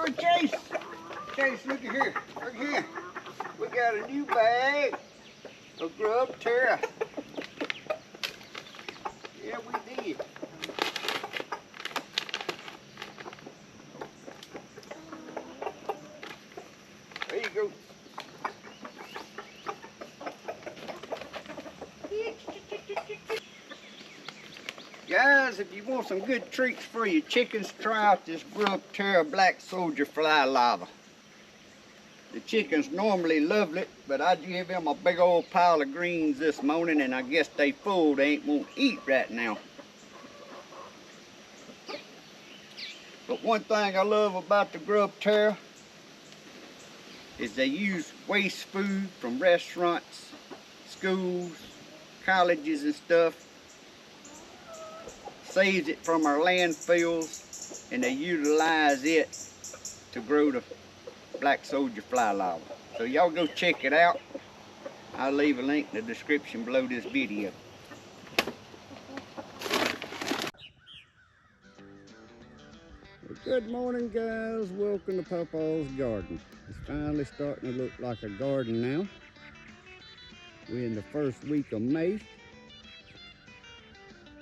morning, Chase. Chase, look at here. Look here. We got a new bag of grub terra. Yeah, we did. There you go. Guys, if you want some good treats for your chickens, try out this grub terra black soldier fly larva. The chickens normally love it, but I gave them a big old pile of greens this morning, and I guess they full. They ain't won't eat right now. But one thing I love about the grub terra is they use waste food from restaurants, schools, colleges and stuff. Saves it from our landfills, and they utilize it to grow the black soldier fly larva. So y'all go check it out. I'll leave a link in the description below this video. Well, good morning, guys. Welcome to Papaw's garden. It's finally starting to look like a garden now. We're in the first week of May.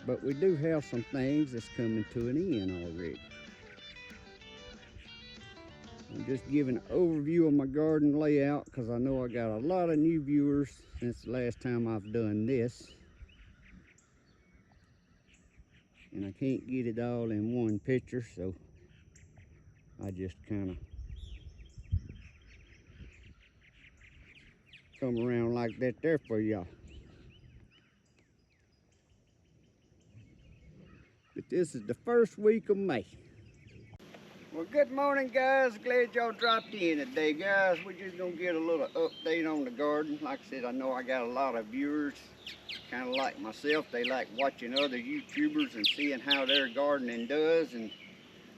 But we do have some things that's coming to an end already. I'm just giving an overview of my garden layout because I know I got a lot of new viewers since the last time I've done this. And I can't get it all in one picture, so I just kind of come around like that there for y'all. But this is the first week of May. Well, good morning, guys. Glad y'all dropped in today, guys. We're just gonna get a little update on the garden. Like I said, I know I got a lot of viewers, kind of like myself. They like watching other YouTubers and seeing how their gardening does and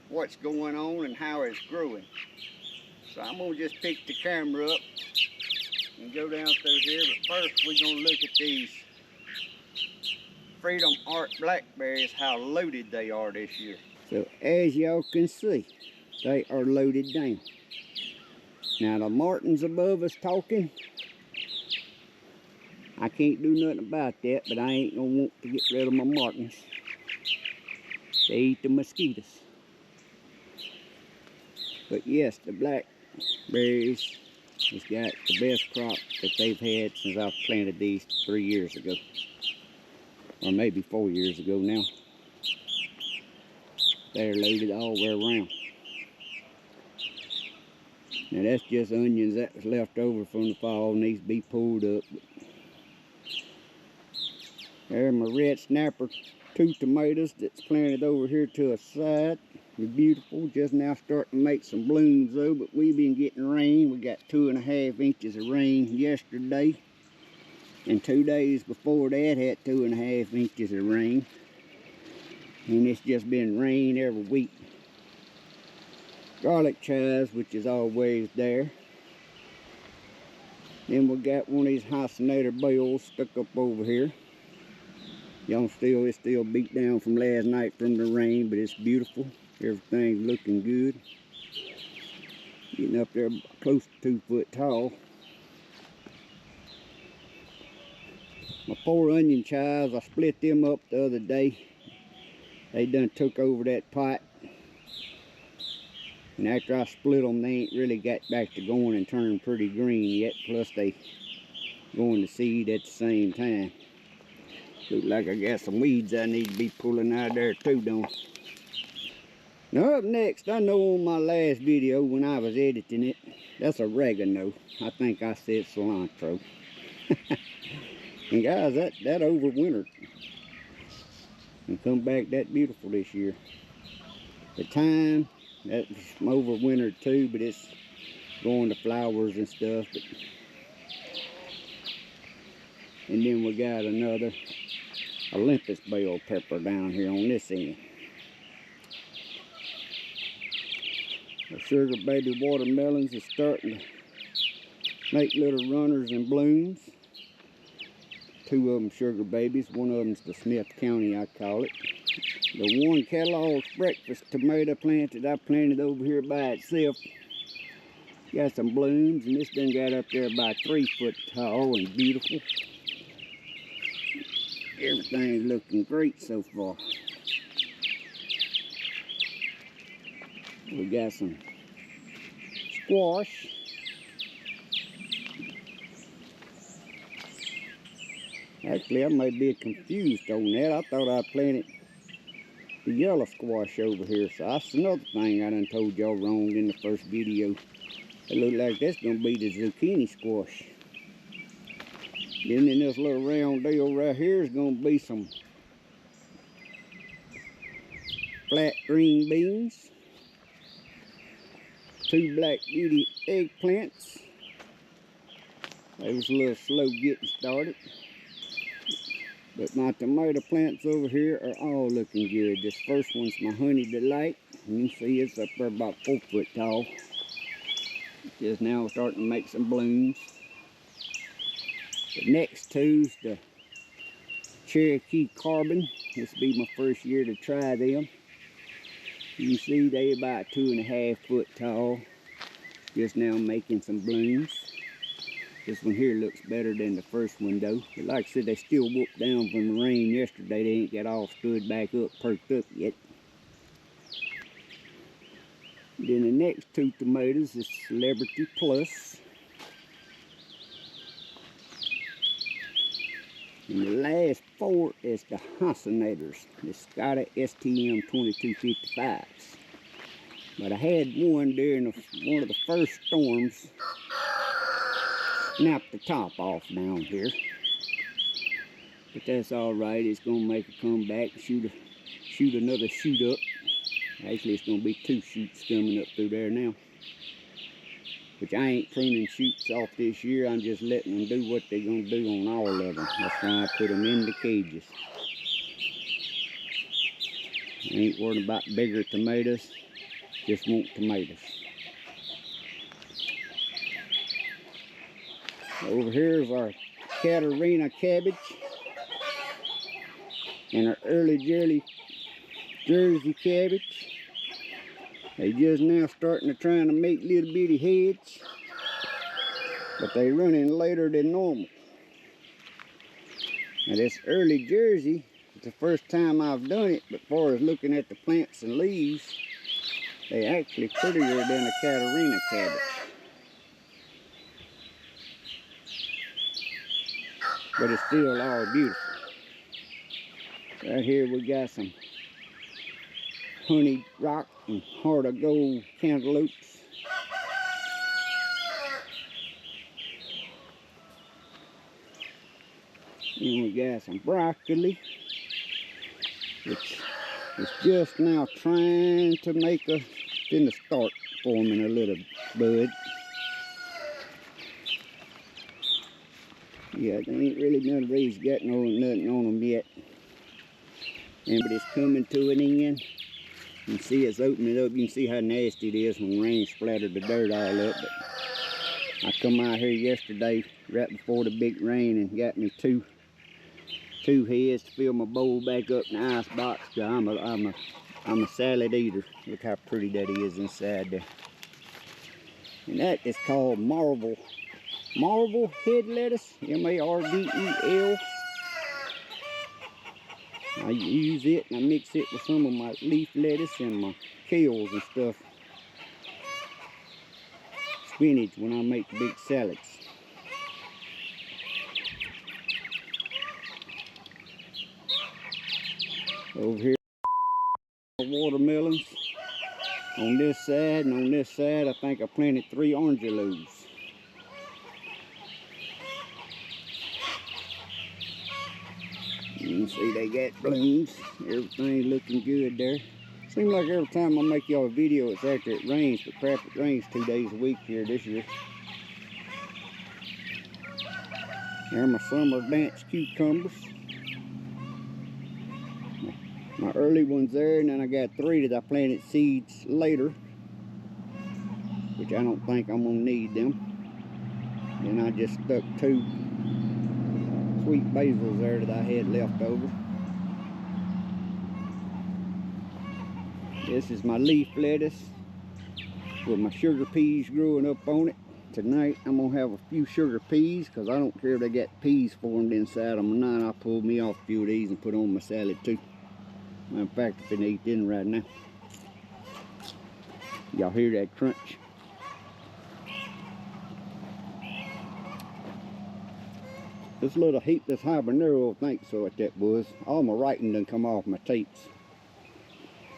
what's going on and how it's growing. So I'm gonna just pick the camera up and go down through here. But first, we're gonna look at these Freedom Art blackberries, how loaded they are this year. So as y'all can see, they are loaded down. Now the martins above us talking, I can't do nothing about that, but I ain't gonna want to get rid of my martins. They eat the mosquitoes. But yes, the blackberries has got the best crop that they've had since I've planted these 3 years ago. Or maybe 4 years ago now. They're loaded all the way around. Now that's just onions that was left over from the fall, needs to be pulled up. There are my red snapper 2 tomatoes that's planted over here to a side. They're beautiful, just now starting to make some blooms though, but we've been getting rain. We got 2.5 inches of rain yesterday. And 2 days before that had 2.5 inches of rain. And it's just been rain every week. Garlic chives, which is always there. Then we got one of these hyacinator bells stuck up over here. It's still beat down from last night from the rain, but it's beautiful. Everything's looking good. Getting up there close to 2 foot tall. My 4 onion chives, I split them up the other day. They done took over that pot. And after I split them, they ain't really got back to going and turned pretty green yet. Plus they going to seed at the same time. Look like I got some weeds I need to be pulling out of there too, don't I? Now up next, I know on my last video when I was editing it, that's oregano. I think I said cilantro. And guys, that overwintered and come back that beautiful this year. The thyme, that's overwintered too, but it's going to flowers and stuff. And then we got another Olympus bell pepper down here on this end. The sugar baby watermelons is starting to make little runners and blooms. 2 of them sugar babies, one of them's the Smith County, I call it. The one Kellogg's breakfast tomato plant that I planted over here by itself got some blooms, and this done got up there about 3 foot tall and beautiful. Everything's looking great so far. We got some squash. Actually, I might be confused on that. I thought I planted the yellow squash over here. So that's another thing I done told y'all wrong in the first video. It look like that's gonna be the zucchini squash. Then in this little round deal right here is gonna be some flat green beans, 2 black beauty eggplants. They was a little slow getting started. But my tomato plants over here are all looking good. This first one's my Honey Delight. You can see it's up there about 4 foot tall. Just now starting to make some blooms. The next two's the Cherokee Carbon. This will be my first year to try them. You can see they about 2.5 foot tall. Just now making some blooms. This one here looks better than the first one though. But like I said, they still whooped down from the rain yesterday. They ain't got all stood back up, perked up yet. Then the next 2 tomatoes is Celebrity Plus. And the last 4 is the Hassinators, the Scotta STM 2255s. But I had one during one of the first storms. Snapped the top off down here, but that's all right. It's gonna make a comeback, shoot another shoot up. Actually, it's gonna be 2 shoots coming up through there now. Which I ain't pruning shoots off this year. I'm just letting them do what they're gonna do on all of them. That's why I put them in the cages. I ain't worried about bigger tomatoes. Just want tomatoes. Over here is our Catarina cabbage and our early Jersey cabbage. They just now starting to trying to make little bitty heads, but they running later than normal. Now this early Jersey, it's the first time I've done it, but as far as looking at the plants and leaves, they actually prettier than the Catarina cabbage. But it's still all beautiful. Right here we got some Honey Rock and Heart of Gold cantaloupes. And we got some broccoli, which is just now trying to make a, finna start forming a little bud. Yeah, they ain't really none of these got nothing on them yet. But it's coming to an end. You can see it's opening up. You can see how nasty it is when rain splattered the dirt all up. But I come out here yesterday right before the big rain and got me two heads to fill my bowl back up in the ice box. I'm a salad eater. Look how pretty that is inside there. And that is called Marvel head lettuce, M-A-R-V-E-L. I use it and I mix it with some of my leaf lettuce and my kales and stuff. Spinach when I make big salads. Over here, watermelons. On this side and on this side, I think I planted 3 orangeloos. You can see they got blooms. Everything looking good there. Seems like every time I make y'all a video, it's after it rains, but crap, it rains 2 days a week here this year. There are my summer dance cucumbers. My early ones there, and then I got 3 that I planted seeds later, which I don't think I'm gonna need them. Then I just stuck 2 sweet basils there that I had left over. This is my leaf lettuce with my sugar peas growing up on it. Tonight I'm gonna have a few sugar peas because I don't care if they got peas formed inside them or not. I pulled me off a few of these and put on my salad too. Matter of fact, I'm finna eat them right now. Y'all hear that crunch? This little heatless habanero, I think so what that was. All my writing done come off my tapes.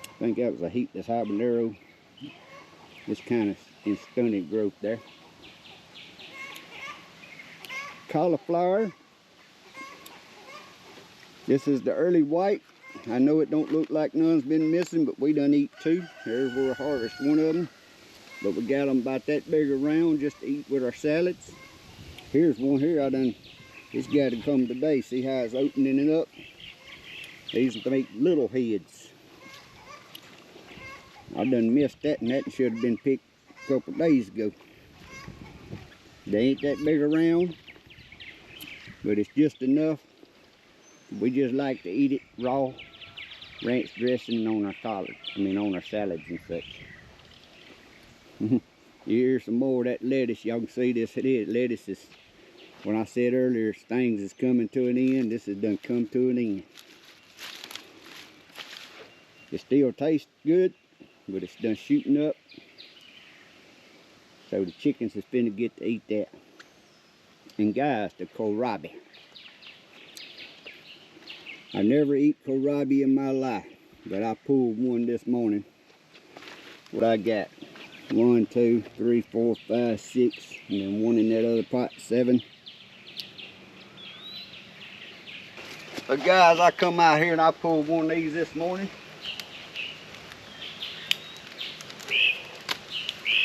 I think that was a heatless habanero. This kind of in stunted growth there. Cauliflower. This is the early white. I know it don't look like none's been missing, but we done eat two. Here's where we harvest one of them. But we got them about that big around just to eat with our salads. Here's one here I done. This got to come today. See how it's opening it up? These make little heads. I done missed that, and that should have been picked a couple days ago. They ain't that big around, but it's just enough. We just like to eat it raw, ranch dressing on our collards. On our salads and such. Here's some more of that lettuce. Y'all can see this. It is lettuce is. When I said earlier, things is coming to an end, this has done come to an end. It still tastes good, but it's done shooting up. So the chickens is finna get to eat that. And guys, the kohlrabi. I never eat kohlrabi in my life, but I pulled one this morning. What I got? 1, 2, 3, 4, 5, 6, and then one in that other pot, 7. But guys, I come out here and I pulled one of these this morning.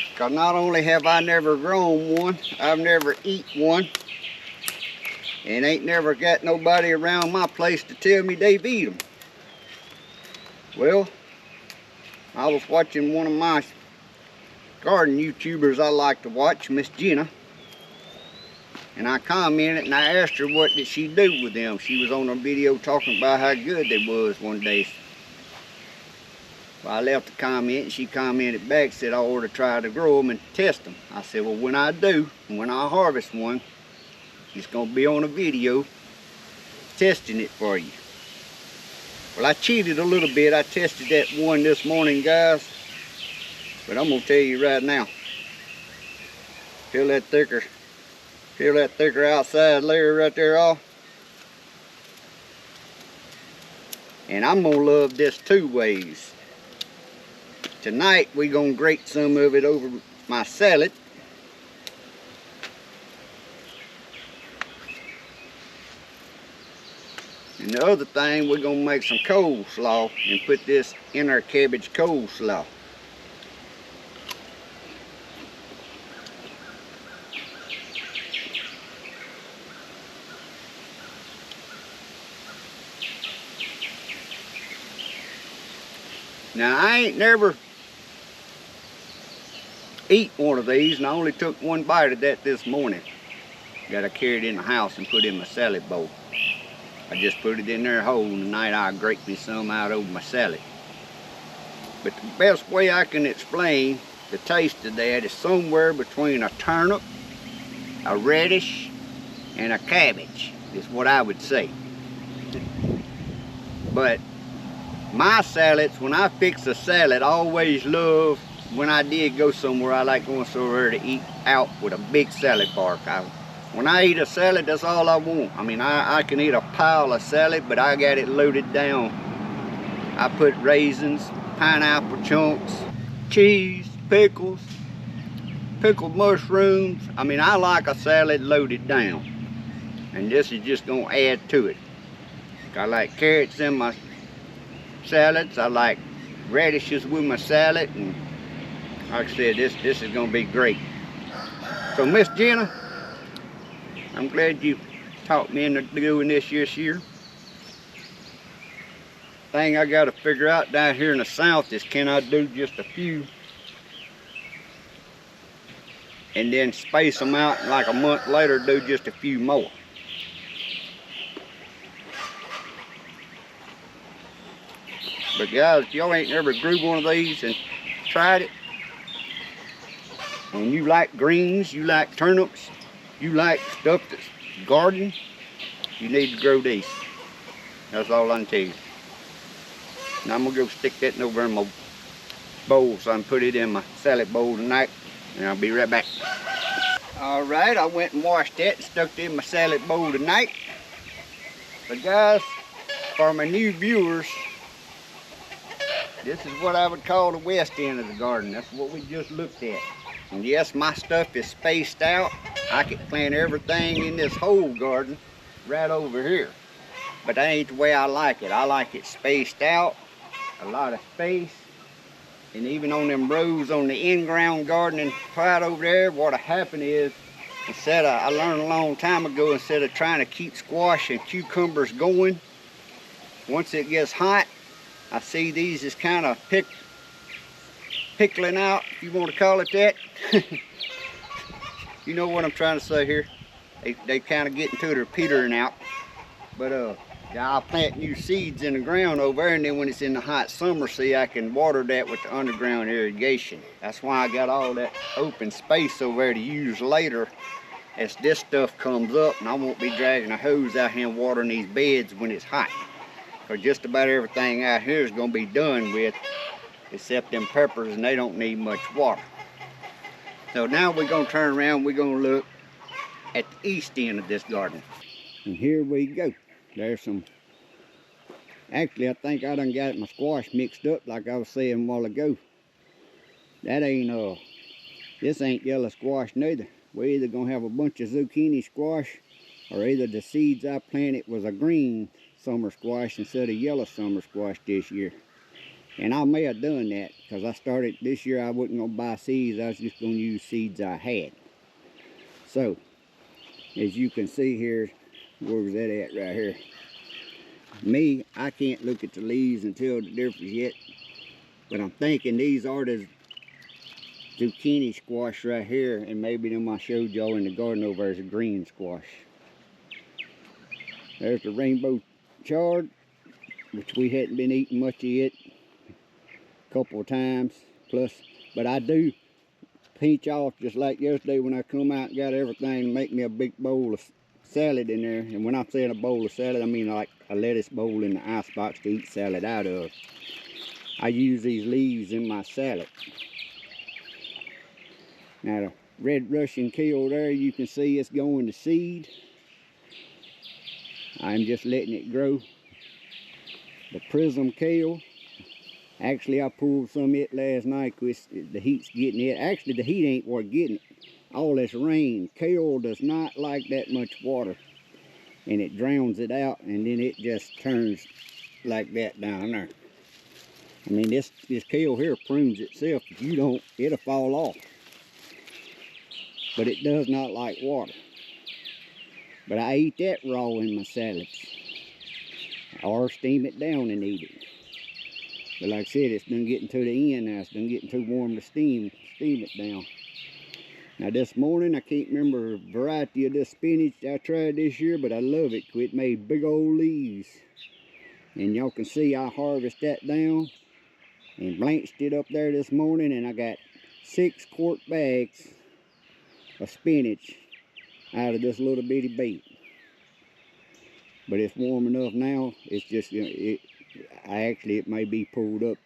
Because not only have I never grown one, I've never eat one. And ain't never got nobody around my place to tell me they've eat them. Well, I was watching one of my garden YouTubers I like to watch, Miss Jenna. And I commented and I asked her what did she do with them. She was on a video talking about how good they was one day. Well, I left a comment and she commented back, said I ought to try to grow them and test them. I said, well, when I do, when I harvest one, it's going to be on a video testing it for you. Well, I cheated a little bit. I tested that one this morning, guys. But I'm going to tell you right now. Feel that thicker outside layer right there off. And I'm going to love this 2 ways. Tonight we're going to grate some of it over my salad. And the other thing, we're going to make some coleslaw and put this in our cabbage coleslaw. Now, I ain't never eat one of these, and I only took one bite of that this morning. That I carried in the house and put in my salad bowl. I just put it in there whole, and tonight I'll grate me some out over my salad. But the best way I can explain the taste of that is somewhere between a turnip, a radish, and a cabbage, is what I would say. But my salads, when I fix a salad, I always love, when I did go somewhere, I like going somewhere to eat out with a big salad bar. When I eat a salad, that's all I want. I can eat a pile of salad, but I got it loaded down. I put raisins, pineapple chunks, cheese, pickles, pickled mushrooms. I like a salad loaded down. And this is just gonna add to it. I like carrots in my salads. I like radishes with my salad, and like I said, this is gonna be great. So Miss Jenna, I'm glad you talked me into doing this year. Thing I gotta figure out down here in the south is, can I do just a few and then space them out, and like a month later do just a few more. But guys, if y'all ain't never grew one of these and tried it, and you like greens, you like turnips, you like stuff that's garden, you need to grow these. That's all I can tell you. Now I'm gonna go stick that over in my bowl so I can put it in my salad bowl tonight, and I'll be right back. All right, I went and washed that and stuck it in my salad bowl tonight. But guys, for my new viewers, this is what I would call the west end of the garden. That's what we just looked at. And yes, my stuff is spaced out. I could plant everything in this whole garden right over here. But that ain't the way I like it. I like it spaced out, a lot of space. And even on them rows on the in-ground gardening right over there, what'll happen is, I learned a long time ago, instead of trying to keep squash and cucumbers going, once it gets hot, I see these is kind of pickling out, if you want to call it that. You know what I'm trying to say here. They kind of getting to their petering out. But yeah, I'll plant new seeds in the ground over there, and then when it's in the hot summer, see, I can water that with the underground irrigation. That's why I got all that open space over there to use later as this stuff comes up, and I won't be dragging a hose out here and watering these beds when it's hot. Because just about everything out here is going to be done with, except them peppers, and they don't need much water. So now we're going to turn around, we're going to look at the east end of this garden. And here we go. There's some, actually I think I done got my squash mixed up like I was saying a while ago. That ain't, this ain't yellow squash neither. We're either gonna have a bunch of zucchini squash, or either the seeds I planted was a green summer squash instead of yellow summer squash this year. And I may have done that, because I started this year, I wasn't gonna buy seeds, I was just gonna use seeds I had. So, as you can see here, where was that at right here? Me, I can't look at the leaves and tell the difference yet, but I'm thinking these are the zucchini squash right here, and maybe them I showed y'all in the garden over there is a green squash. There's the rainbow chard, which we hadn't been eating much of yet, a couple of times plus, but I do pinch off just like yesterday when I come out and got everything and make me a big bowl of salad in there. And when I'm saying a bowl of salad, I mean like a lettuce bowl in the icebox to eat salad out of. I use these leaves in my salad. Now the red Russian kale there, you can see it's going to seed. I'm just letting it grow. The prism kale, actually I pulled some of it last night because the heat's getting it. Actually the heat ain't worth getting it. All this rain, kale does not like that much water, and it drowns it out, and then it just turns like that down there. I mean, this kale here prunes itself. If you don't, it'll fall off. But it does not like water. But I eat that raw in my salads, or steam it down and eat it. But like I said, it's done getting to the end now. It's done getting too warm to steam it down. Now this morning, I can't remember the variety of this spinach I tried this year, but I love it because it made big old leaves. And y'all can see I harvested that down and blanched it up there this morning, and I got 6 quart bags of spinach out of this little bitty bait. But it's warm enough now, it's just, it may be pulled up.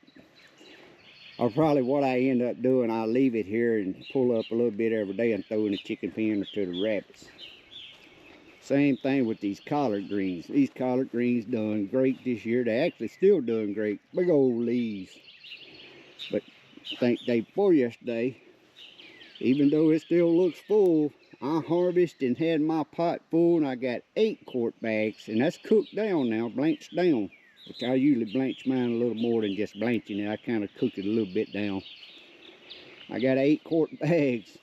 Or probably what I end up doing, I'll leave it here and pull up a little bit every day and throw in a chicken pen or to the rabbits. Same thing with these collard greens. These collard greens done great this year. They actually still doing great. Big old leaves. But I think day before yesterday, even though it still looks full, I harvested and had my pot full, and I got 8 quart bags, and that's cooked down now, blanched down. Which I usually blanch mine a little more than just blanching it. I kind of cook it a little bit down. I got 8 quart bags,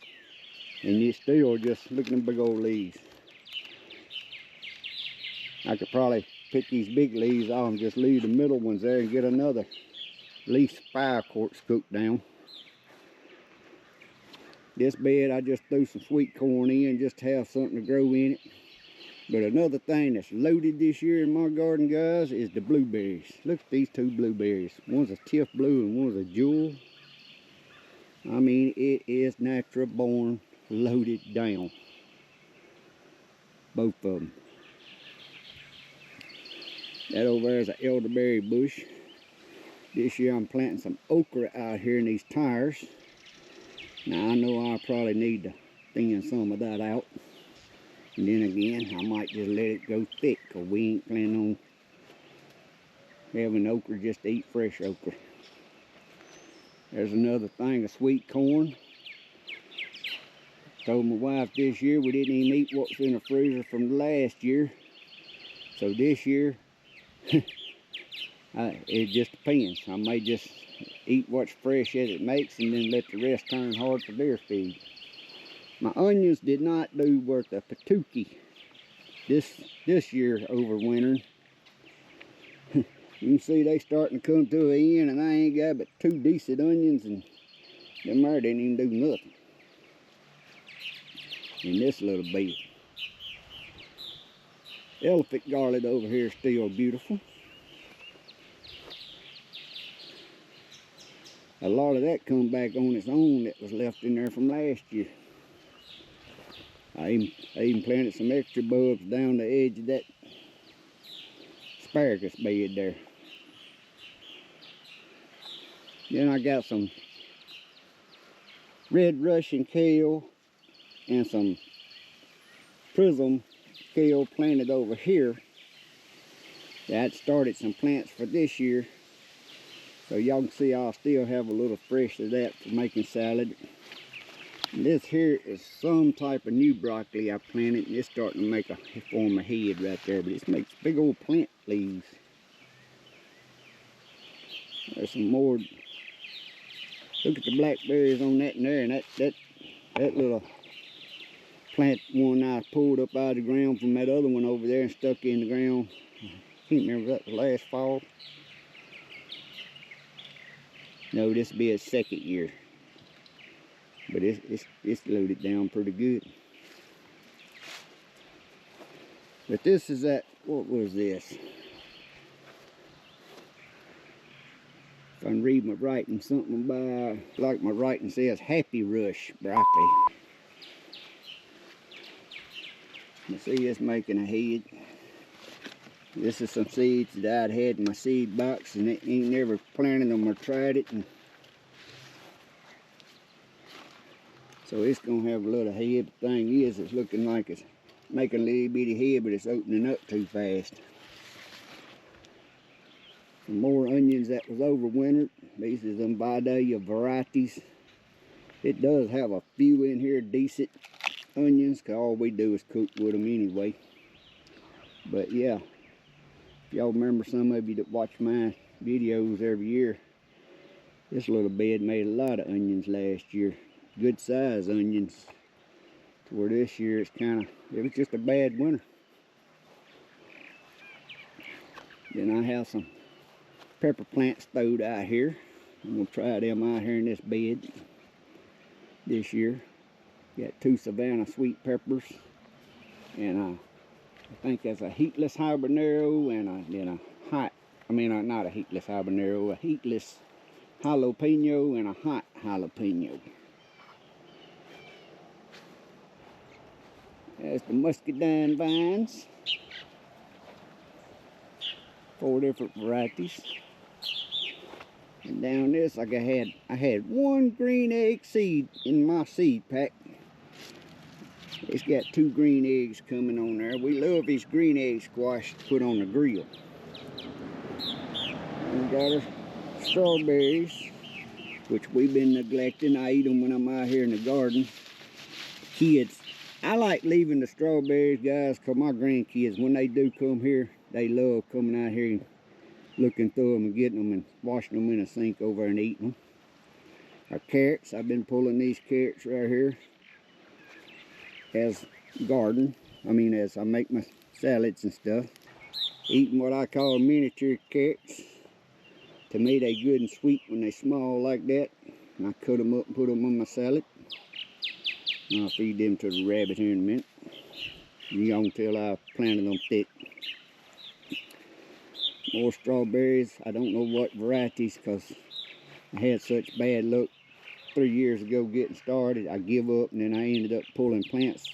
and it's still just, look at them big old leaves. I could probably pick these big leaves off and just leave the middle ones there and get another at least 5 quarts cooked down. This bed I just threw some sweet corn in just to have something to grow in it. But another thing that's loaded this year in my garden, guys, is the blueberries. Look at these two blueberries. One's a tiff blue and one's a jewel. I mean, it is natural born, loaded down. Both of them. That over there is an elderberry bush. This year I'm planting some okra out here in these tires. Now I know I probably need to thin some of that out. And then again, I might just let it go thick, because we ain't planning on having okra just to eat fresh okra. There's another thing of sweet corn. Told my wife this year we didn't even eat what's in the freezer from last year. So this year, it just depends. I may just eat what's fresh as it makes and then let the rest turn hard for deer feed. My onions did not do worth a patookie this year over wintering. You can see they starting to come to an end, and I ain't got but 2 decent onions, and them there didn't even do nothing. And this little bit. Elephant garlic over here is still beautiful. A lot of that come back on its own that was left in there from last year. I even planted some extra bulbs down the edge of that asparagus bed there. Then I got some red Russian kale and some prism kale planted over here. That started some plants for this year. So y'all can see I'll still have a little fresh of that for making salad. And this here is some type of new broccoli I planted, and it's starting to make a form a head right there, but it makes big old plant leaves. There's some more. Look at the blackberries on that in there, and that little plant one I pulled up out of the ground from that other one over there and stuck in the ground. I can't remember if that was last fall. No, this will be its second year. But it's loaded down pretty good. But this is that, what was this? If I can read my writing, something by, like my writing says, Happy Rush broccoli. You see it's making a head. This is some seeds that I'd had in my seed box, and it ain't never planted them or tried it. And so it's gonna have a little head. The thing is, it's looking like it's making a little bitty head, but it's opening up too fast. Some more onions that was overwintered. These are some Vidalia varieties. It does have a few in here decent onions, cause all we do is cook with them anyway. But yeah, if y'all remember, some of you that watch my videos every year, this little bed made a lot of onions last year. Good size onions. To where this year it's it was just a bad winter. Then I have some pepper plants stowed out here. I'm gonna try them out here in this bed this year. Got 2 Savannah sweet peppers, and I think that's a heatless habanero, and then not a heatless habanero, a heatless jalapeno and a hot jalapeno. There's the muscadine vines. 4 different varieties. And down this, like I had 1 green egg seed in my seed pack. It's got 2 green eggs coming on there. We love these green egg squash to put on the grill. And we got our strawberries, which we've been neglecting. I eat them when I'm out here in the garden. Kids, I like leaving the strawberries, guys, because my grandkids, when they do come here, they love coming out here and looking through them and getting them and washing them in a sink over and eating them. Our carrots, I've been pulling these carrots right here as garden. As I make my salads and stuff. Eating what I call miniature carrots. To me, they good and sweet when they small like that. And I cut them up and put them on my salad. And I'll feed them to the rabbit here in a minute. You can tell I planted them thick. More strawberries. I don't know what varieties because I had such bad luck 3 years ago getting started. I give up, and then I ended up pulling plants,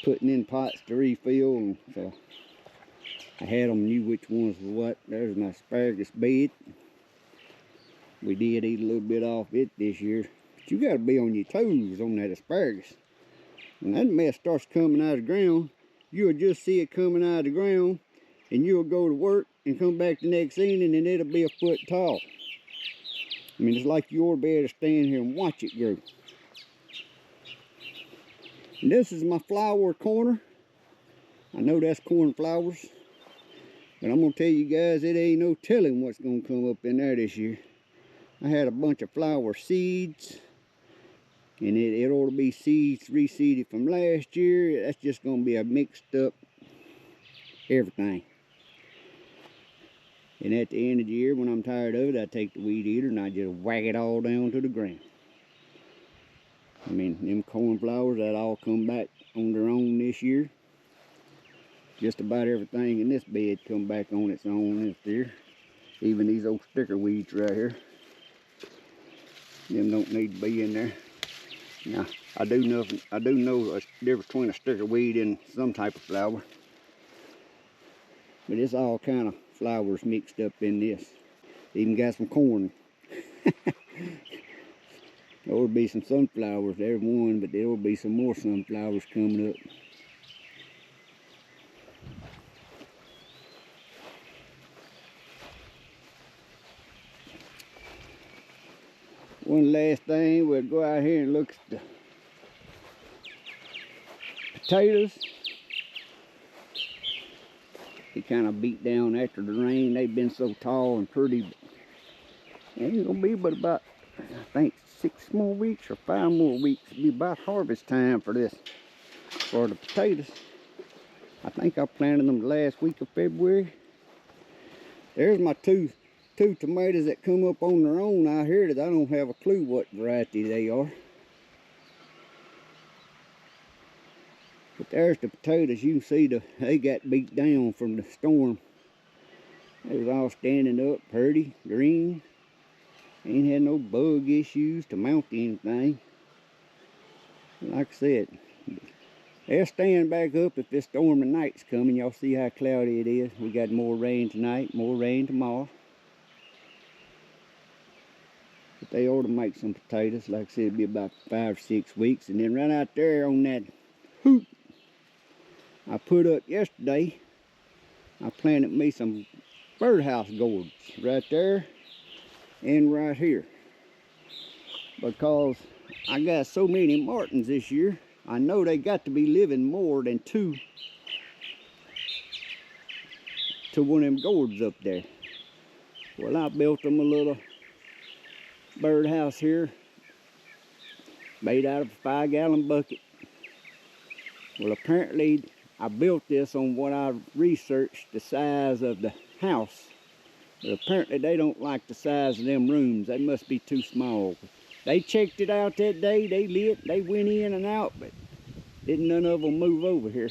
putting in pots to refill, and so I had them, knew which ones were what. There's my asparagus bed. We did eat a little bit off it this year. But you got to be on your toes on that asparagus. When that mess starts coming out of the ground, you'll just see it coming out of the ground, and you'll go to work and come back the next evening, and it'll be a foot tall. I mean, it's like you ought to be able to stand here and watch it grow. And this is my flower corner. I know that's cornflowers, but I'm going to tell you guys, it ain't no telling what's going to come up in there this year. I had a bunch of flower seeds, and it ought to be seeds reseeded from last year. That's just going to be a mixed up everything. And at the end of the year, when I'm tired of it, I take the weed eater and I just whack it all down to the ground. I mean, them cornflowers, that all come back on their own this year. Just about everything in this bed come back on its own this year. Even these old sticker weeds right here. Them don't need to be in there. Now, I do know a difference between a sticker weed and some type of flower. But it's all kind of flowers mixed up in this. Even got some corn. There will be some sunflowers. There's one, but there will be some more sunflowers coming up. One last thing, we'll go out here and look at the potatoes. They kind of beat down after the rain. They've been so tall and pretty. But it ain't gonna be but about, I think, 6 more weeks or 5 more weeks. It'll be about harvest time for this, for the potatoes. I think I planted them the last week of February. There's my two tomatoes that come up on their own out here that I don't have a clue what variety they are. But there's the potatoes. You can see they got beat down from the storm. They was all standing up, pretty, green. Ain't had no bug issues to mount anything. Like I said, they'll stand back up if this storm tonight's coming. Y'all see how cloudy it is. We got more rain tonight, more rain tomorrow. But they ought to make some potatoes. Like I said, it'll be about 5 or 6 weeks. And then right out there on that hoop I put up yesterday, I planted me some birdhouse gourds right there and right here. Because I got so many martins this year, I know they got to be living more than 2 to one of them gourds up there. Well, I built them a little birdhouse here, made out of a 5-gallon bucket. Well, apparently I built this on what I researched the size of the house. But apparently they don't like the size of them rooms. They must be too small. They checked it out that day. They lit. They went in and out, but didn't none of them move over here.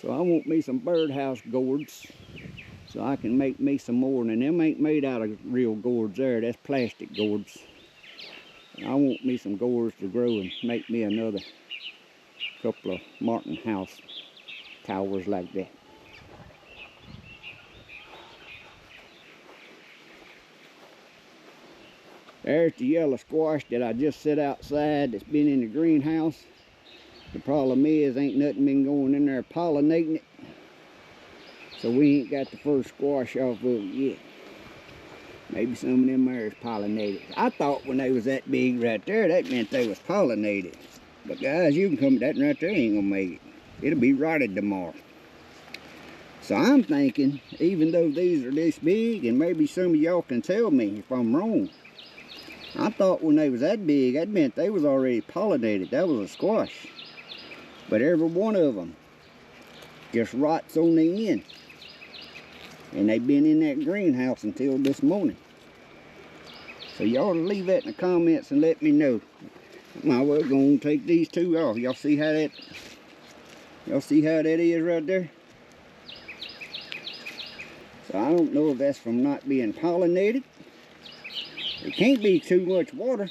So I want me some birdhouse gourds so I can make me some more. And them ain't made out of real gourds there. That's plastic gourds. I want me some gourds to grow and make me another couple of martin house towers like that. There's the yellow squash that I just set outside that's been in the greenhouse. The problem is ain't nothing been going in there pollinating it. So we ain't got the first squash off of it yet. Maybe some of them there is pollinated. I thought when they was that big right there, that meant they was pollinated. But guys, you can come, that right there ain't gonna make it. It'll be rotted tomorrow. So I'm thinking, even though these are this big, and maybe some of y'all can tell me if I'm wrong, I thought when they was that big, that meant they was already pollinated. That was a squash. But every one of them just rots on the end. And they've been in that greenhouse until this morning. So y'all leave that in the comments and let me know. Might well go and take these two off. Y'all see how that is right there? So I don't know if that's from not being pollinated. It can't be too much water.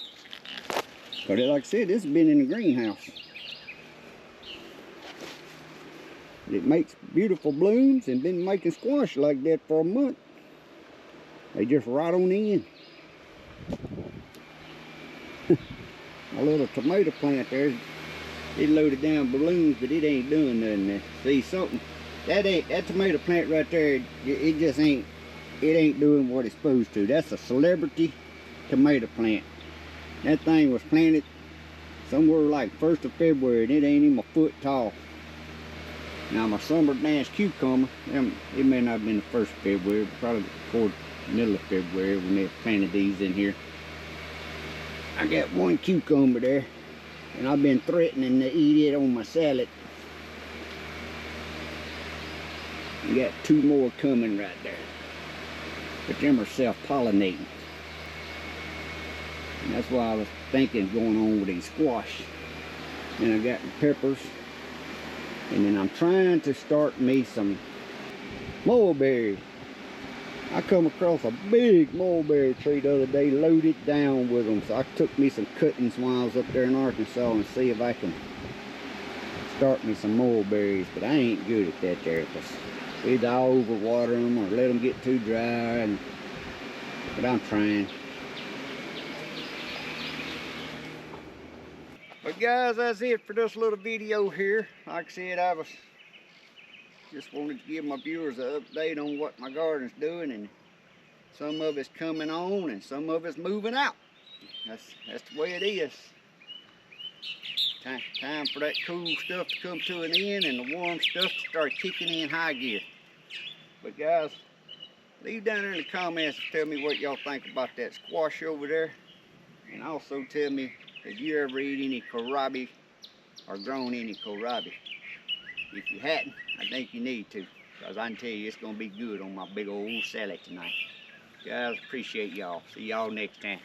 But like I said, this has been in the greenhouse. It makes beautiful blooms and been making squash like that for a month. They just rot on in. My little tomato plant there, it loaded down balloons, but it ain't doing nothing there. See something? That tomato plant right there, it just ain't doing what it's supposed to. That's a celebrity tomato plant. That thing was planted somewhere like 1st of February, and it ain't even a foot tall. Now my summer dance cucumber, it may not have been the 1st of February, probably toward the middle of February when they planted these in here. I got one cucumber there, and I've been threatening to eat it on my salad. You got 2 more coming right there. But them are self-pollinating. And that's why I was thinking going on with these squash. And I got the peppers. And then I'm trying to start me some mulberry. I come across a big mulberry tree the other day, loaded down with them. So I took me some cuttings while I was up there in Arkansas and see if I can start me some mulberries. But I ain't good at that there, because either I overwater them or let them get too dry. But I'm trying. But guys, that's it for this little video here. Like I said, I just wanted to give my viewers an update on what my garden's doing, and some of it's coming on and some of it's moving out. That's the way it is. Time for that cool stuff to come to an end and the warm stuff to start kicking in high gear. But guys, leave down there in the comments and tell me what y'all think about that squash over there. And also tell me if you ever eat any kohlrabi or grown any kohlrabi. If you hadn't, I think you need to, because I can tell you it's going to be good on my big old salad tonight. Guys, appreciate y'all. See y'all next time.